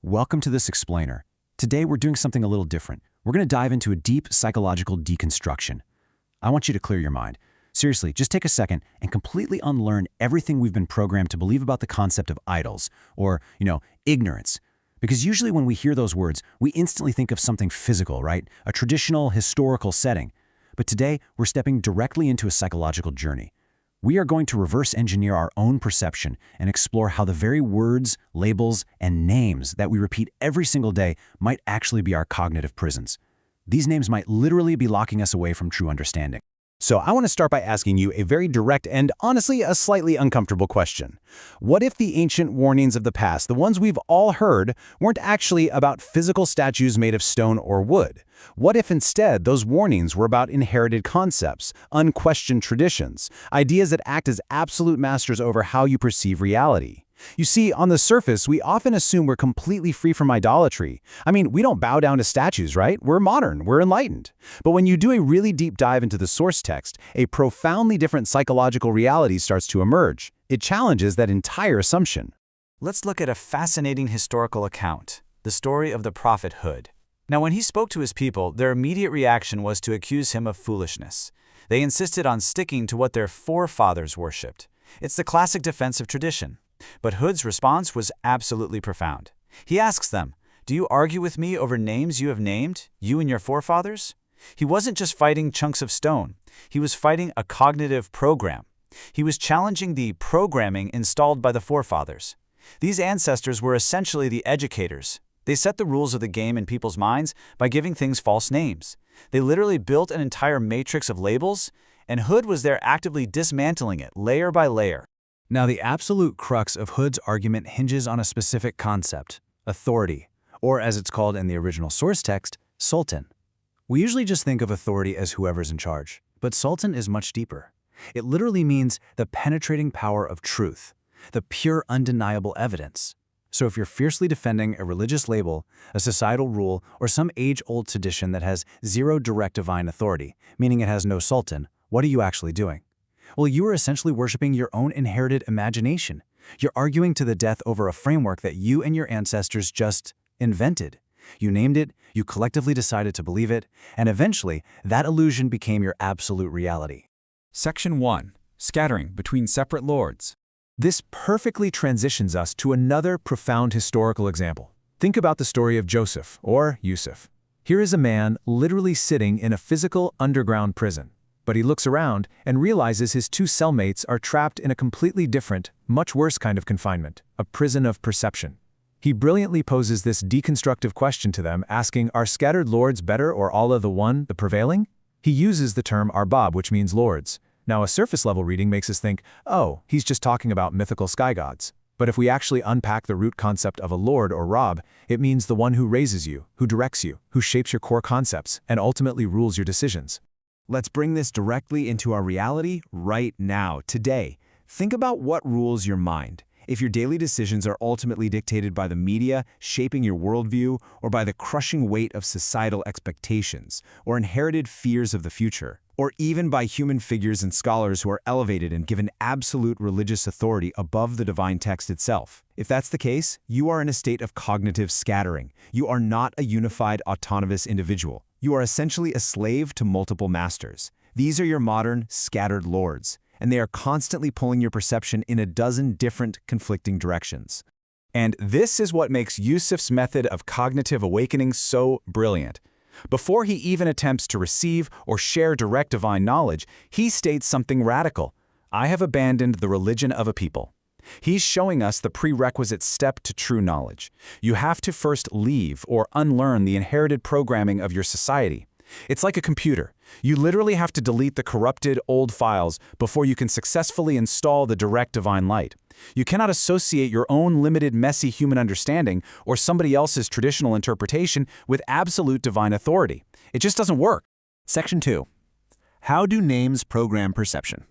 Welcome to this explainer. Today we're doing something a little different. We're going to dive into a deep psychological deconstruction. I want you to clear your mind. Seriously, just take a second and completely unlearn everything we've been programmed to believe about the concept of idols, or, ignorance. Because usually when we hear those words, we instantly think of something physical, right? A traditional, historical setting. But today, we're stepping directly into a psychological journey. We are going to reverse engineer our own perception and explore how the very words, labels, and names that we repeat every single day might actually be our cognitive prisons. These names might literally be locking us away from true understanding. So I want to start by asking you a very direct and honestly a slightly uncomfortable question. What if the ancient warnings of the past, the ones we've all heard, weren't actually about physical statues made of stone or wood? What if instead those warnings were about inherited concepts, unquestioned traditions, ideas that act as absolute masters over how you perceive reality? You see, on the surface, we often assume we're completely free from idolatry. I mean, we don't bow down to statues, right? We're modern, we're enlightened. But when you do a really deep dive into the source text, a profoundly different psychological reality starts to emerge. It challenges that entire assumption. Let's look at a fascinating historical account, the story of the prophet Hud. Now, when he spoke to his people, their immediate reaction was to accuse him of foolishness. They insisted on sticking to what their forefathers worshipped. It's the classic defense of tradition. But Hud's response was absolutely profound. He asks them, "Do you argue with me over names you have named, you and your forefathers?" He wasn't just fighting chunks of stone. He was fighting a cognitive program. He was challenging the programming installed by the forefathers. These ancestors were essentially the educators. They set the rules of the game in people's minds by giving things false names. They literally built an entire matrix of labels, and Hud was there actively dismantling it layer by layer. Now, the absolute crux of Hud's argument hinges on a specific concept, authority, or as it's called in the original source text, Sultan. We usually just think of authority as whoever's in charge, but Sultan is much deeper. It literally means the penetrating power of truth, the pure undeniable evidence. So if you're fiercely defending a religious label, a societal rule, or some age-old tradition that has zero direct divine authority, meaning it has no Sultan, what are you actually doing? Well, you are essentially worshiping your own inherited imagination. You're arguing to the death over a framework that you and your ancestors just invented. You named it, you collectively decided to believe it, and eventually, that illusion became your absolute reality. Section 1. Scattering between separate lords. This perfectly transitions us to another profound historical example. Think about the story of Joseph, or Yusuf. Here is a man literally sitting in a physical underground prison. But he looks around and realizes his two cellmates are trapped in a completely different, much worse kind of confinement, a prison of perception. He brilliantly poses this deconstructive question to them, asking, are scattered lords better or Allah the one, the prevailing? He uses the term arbab, which means lords. Now, a surface-level reading makes us think, oh, he's just talking about mythical sky gods. But if we actually unpack the root concept of a lord or rab, it means the one who raises you, who directs you, who shapes your core concepts, and ultimately rules your decisions. Let's bring this directly into our reality right now, today. Think about what rules your mind. If your daily decisions are ultimately dictated by the media, shaping your worldview, or by the crushing weight of societal expectations, or inherited fears of the future, or even by human figures and scholars who are elevated and given absolute religious authority above the divine text itself. If that's the case, you are in a state of cognitive scattering. You are not a unified, autonomous individual. You are essentially a slave to multiple masters. These are your modern, scattered lords, and they are constantly pulling your perception in a dozen different, conflicting directions. And this is what makes Yusuf's method of cognitive awakening so brilliant. Before he even attempts to receive or share direct divine knowledge, he states something radical. I have abandoned the religion of a people. He's showing us the prerequisite step to true knowledge. You have to first leave or unlearn the inherited programming of your society. It's like a computer. You literally have to delete the corrupted old files before you can successfully install the direct divine light. You cannot associate your own limited, messy human understanding or somebody else's traditional interpretation with absolute divine authority. It just doesn't work. Section 2. How do names program perception?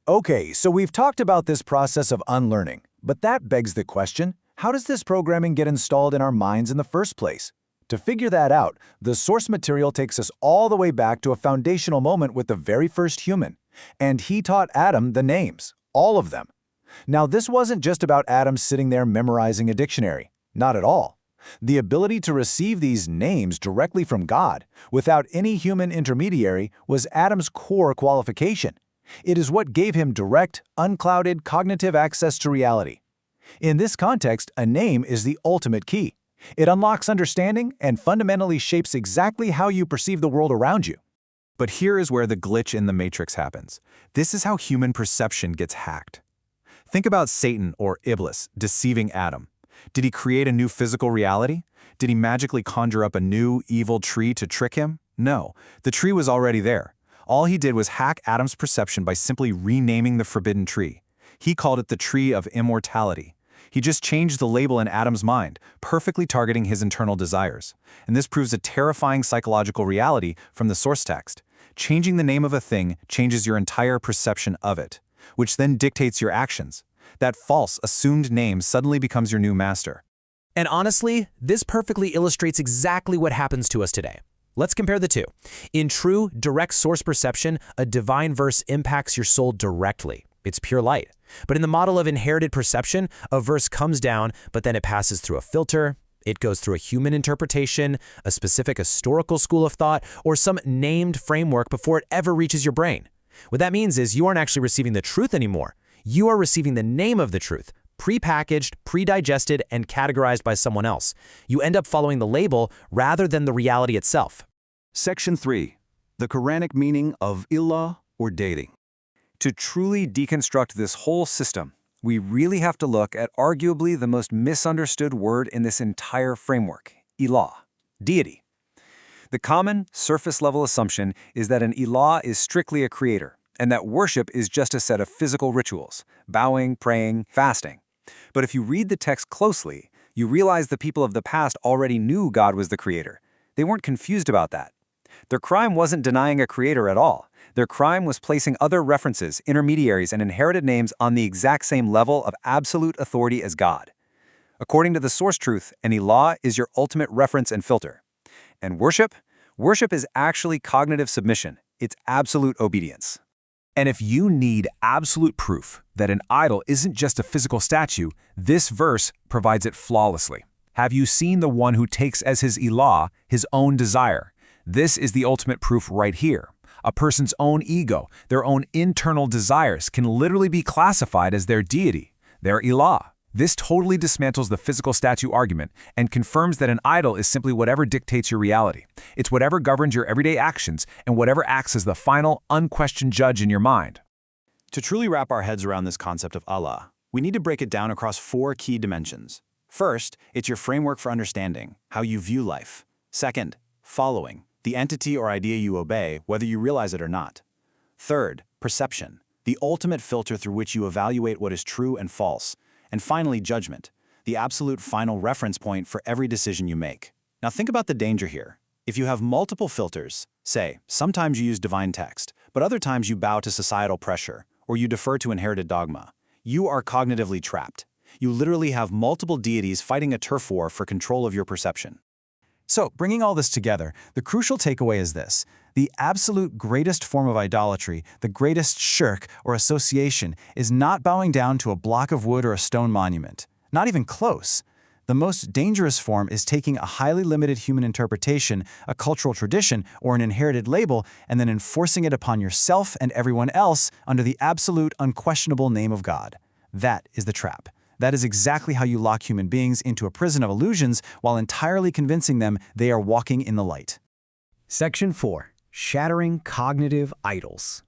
Okay, so we've talked about this process of unlearning, but that begs the question, how does this programming get installed in our minds in the first place? To figure that out, the source material takes us all the way back to a foundational moment with the very first human, and he taught Adam the names, all of them. Now, this wasn't just about Adam sitting there memorizing a dictionary. Not at all. The ability to receive these names directly from God, without any human intermediary, was Adam's core qualification. It is what gave him direct, unclouded cognitive access to reality. In this context, a name is the ultimate key. It unlocks understanding and fundamentally shapes exactly how you perceive the world around you. But here is where the glitch in the matrix happens. This is how human perception gets hacked. Think about Satan or Iblis deceiving Adam. Did he create a new physical reality? Did he magically conjure up a new, evil tree to trick him? No, the tree was already there. All he did was hack Adam's perception by simply renaming the forbidden tree. He called it the tree of immortality. He just changed the label in Adam's mind, perfectly targeting his internal desires. And this proves a terrifying psychological reality from the source text. Changing the name of a thing changes your entire perception of it, which then dictates your actions. That false, assumed name suddenly becomes your new master. And honestly, this perfectly illustrates exactly what happens to us today. Let's compare the two. In true, direct source perception, a divine verse impacts your soul directly. It's pure light. But in the model of inherited perception, a verse comes down, but then it passes through a filter. It goes through a human interpretation, a specific historical school of thought, or some named framework before it ever reaches your brain. What that means is you aren't actually receiving the truth anymore. You are receiving the name of the truth, pre-packaged, pre-digested, and categorized by someone else. You end up following the label rather than the reality itself. Section 3. The Quranic meaning of illah or dating. To truly deconstruct this whole system, we really have to look at arguably the most misunderstood word in this entire framework, ilah, deity. The common, surface-level assumption is that an ilah is strictly a creator, and that worship is just a set of physical rituals, bowing, praying, fasting. But if you read the text closely, you realize the people of the past already knew God was the creator. They weren't confused about that. Their crime wasn't denying a creator at all. Their crime was placing other references, intermediaries, and inherited names on the exact same level of absolute authority as God. According to the source truth, an ilah is your ultimate reference and filter. And worship? Worship is actually cognitive submission. It's absolute obedience. And if you need absolute proof that an idol isn't just a physical statue, this verse provides it flawlessly. Have you seen the one who takes as his ilah his own desire? This is the ultimate proof right here. A person's own ego, their own internal desires, can literally be classified as their deity, their ilah. This totally dismantles the physical statue argument and confirms that an idol is simply whatever dictates your reality. It's whatever governs your everyday actions and whatever acts as the final, unquestioned judge in your mind. To truly wrap our heads around this concept of Allah, we need to break it down across 4 key dimensions. First, it's your framework for understanding, how you view life. Second, following, the entity or idea you obey, whether you realize it or not. Third, perception, the ultimate filter through which you evaluate what is true and false. And finally, judgment, the absolute final reference point for every decision you make. Now think about the danger here. If you have multiple filters, say, sometimes you use divine text, but other times you bow to societal pressure, or you defer to inherited dogma, you are cognitively trapped. You literally have multiple deities fighting a turf war for control of your perception. So, bringing all this together, the crucial takeaway is this. The absolute greatest form of idolatry, the greatest shirk or association, is not bowing down to a block of wood or a stone monument. Not even close. The most dangerous form is taking a highly limited human interpretation, a cultural tradition, or an inherited label, and then enforcing it upon yourself and everyone else under the absolute, unquestionable name of God. That is the trap. That is exactly how you lock human beings into a prison of illusions while entirely convincing them they are walking in the light. Section 4. Shattering cognitive idols.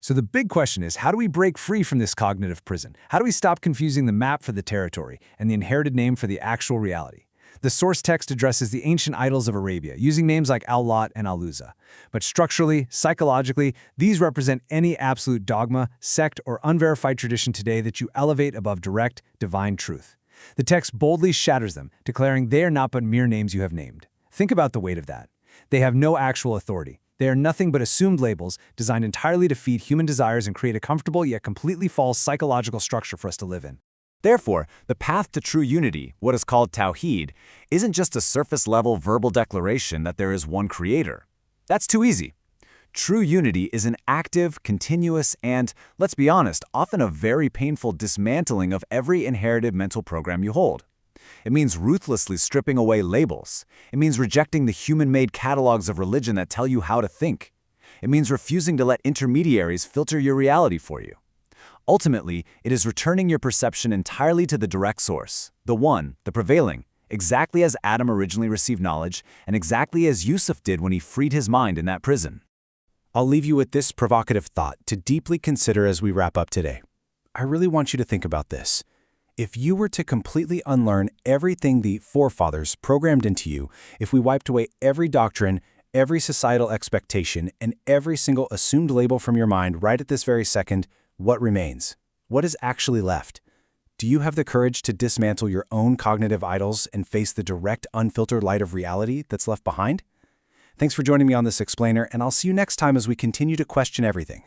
So the big question is, how do we break free from this cognitive prison? How do we stop confusing the map for the territory and the inherited name for the actual reality? The source text addresses the ancient idols of Arabia, using names like Al-Lat and Al-Uzza. But structurally, psychologically, these represent any absolute dogma, sect, or unverified tradition today that you elevate above direct, divine truth. The text boldly shatters them, declaring they are not but mere names you have named. Think about the weight of that. They have no actual authority. They are nothing but assumed labels designed entirely to feed human desires and create a comfortable yet completely false psychological structure for us to live in. Therefore, the path to true unity, what is called Tawheed, isn't just a surface-level verbal declaration that there is one creator. That's too easy. True unity is an active, continuous, and, let's be honest, often a very painful dismantling of every inherited mental program you hold. It means ruthlessly stripping away labels. It means rejecting the human-made catalogs of religion that tell you how to think. It means refusing to let intermediaries filter your reality for you. Ultimately, it is returning your perception entirely to the direct source, the one, the prevailing, exactly as Adam originally received knowledge, and exactly as Yusuf did when he freed his mind in that prison. I'll leave you with this provocative thought to deeply consider as we wrap up today. I really want you to think about this. If you were to completely unlearn everything the forefathers programmed into you, if we wiped away every doctrine, every societal expectation, and every single assumed label from your mind right at this very second, what remains? What is actually left? Do you have the courage to dismantle your own cognitive idols and face the direct, unfiltered light of reality that's left behind? Thanks for joining me on this explainer, and I'll see you next time as we continue to question everything.